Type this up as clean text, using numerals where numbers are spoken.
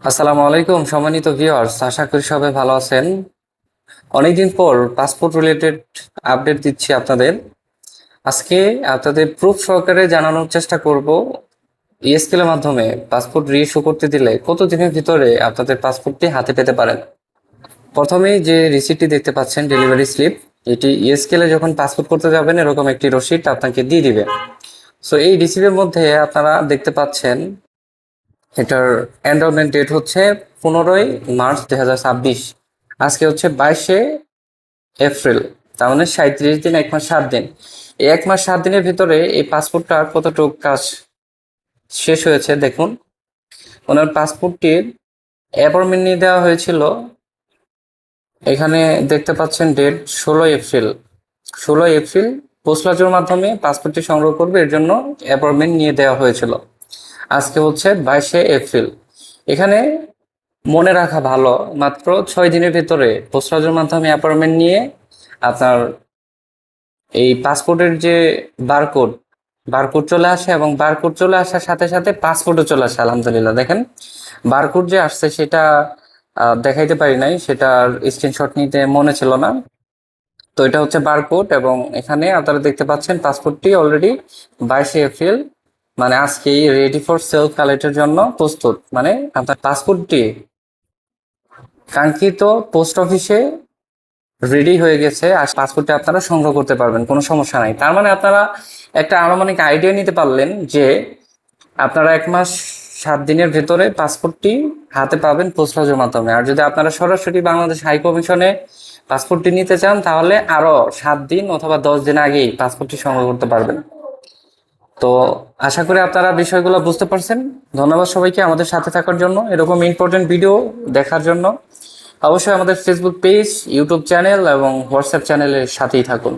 আসসালামু আলাইকুম সম্মানিত ভিউয়ার্স, আশা করি সবাই ভালো আছেন। অনেকদিন পর পাসপোর্ট রিলেটেড আপডেট দিচ্ছি আপনাদের। আজকে আপনাদের প্রুফ সহকারে জানানোর চেষ্টা করব ইএসকেল এর মাধ্যমে পাসপোর্ট রিইস্যু করতে দিলে কত দিনের ভিতরে আপনাদের পাসপোর্টটি হাতে পেতে পারেন। প্রথমেই যে রিসিপ্টটি দেখতে পাচ্ছেন, ডেলিভারি স্লিপ, এটি ইএসকেল এ যখন পাসপোর্ট করতে যাবেন এরকম একটি রসিদ আপনাকে দিয়ে দিবে। সো এই রিসিপ্টের মধ্যে আপনারা দেখতে পাচ্ছেন এটার এন্ডারমেন্ট ডেট হচ্ছে 15ই মার্চ 2026। আজকে হচ্ছে 22শে এপ্রিল, তার মানে 37 দিন, 1 মাস 7 দিন। এই 1 মাস 7 দিনের ভিতরে এই পাসপোর্টটার কতটুকু কাজ শেষ হয়েছে দেখুন। ওনার পাসপোর্টটির অ্যাপয়েন্টমেন্ট নিয়ে দেওয়া হয়েছিল, এখানে দেখতে পাচ্ছেন ডেট 16 এপ্রিল। 16 এপ্রিল পোস্টলাজের মাধ্যমে পাসপোর্টটি সংগ্রহ করবে, এর জন্য অ্যাপয়েন্টমেন্ট নিয়ে দেওয়া হয়েছিল। আজকে হচ্ছে 22শে এপ্রিল। এখানে মনে রাখা ভালো, মাত্র 6 দিনের ভিতরে পোস্টলাজের মাধ্যমে অ্যাপয়েন্টমেন্ট নিয়ে আপনার এই পাসপোর্টের যে বারকোড বারকোড চলে আসে, এবং বারকোড চলে আসার সাথে সাথে পাসপোর্টও চলে আসে। আলহামদুলিল্লাহ, দেখেন বারকোড যে আসছে সেটা দেখাইতে পারি নাই, সেটার স্ক্রিনশট নিতে মনে ছিল না। তো এটা হচ্ছে বারকোড, এবং এখানে আপনারা দেখতে পাচ্ছেন পাসপোর্টটি অলরেডি 22শে এপ্রিল, মানে আজকেই রেডি ফর সেলফ কালেক্টের জন্য প্রস্তুত। মানে আপনার পাসপোর্টটি কাঙ্ক্ষিত পোস্ট অফিসে রেডি হয়ে গেছে, আর পাসপোর্টটি আপনারা সংগ্রহ করতে পারবেন, কোনো সমস্যা নাই। তার মানে আপনারা একটা আনুমানিক আইডিয়া নিতে পারলেন যে আপনারা 1 মাস 7 দিনের ভেতরে পাসপোর্টটি হাতে পাবেন পোস্টলাজের মাধ্যমে। আর যদি আপনারা সরাসরি বাংলাদেশ হাই কমিশনে পাসপোর্টটি নিতে চান তাহলে আরো 7 দিন অথবা 10 দিন আগেই পাসপোর্টটি সংগ্রহ করতে পারবেন। তো আশা করি আপনারা বিষয়গুলো বুঝতে পারছেন। ধন্যবাদ সবাইকে আমাদের সাথে থাকার জন্য, এরকম ইম্পর্টেন্ট ভিডিও দেখার জন্য। অবশ্যই আমাদের ফেসবুক পেজ, ইউটিউব চ্যানেল এবং হোয়াটসঅ্যাপ চ্যানেলের সাথেই থাকুন।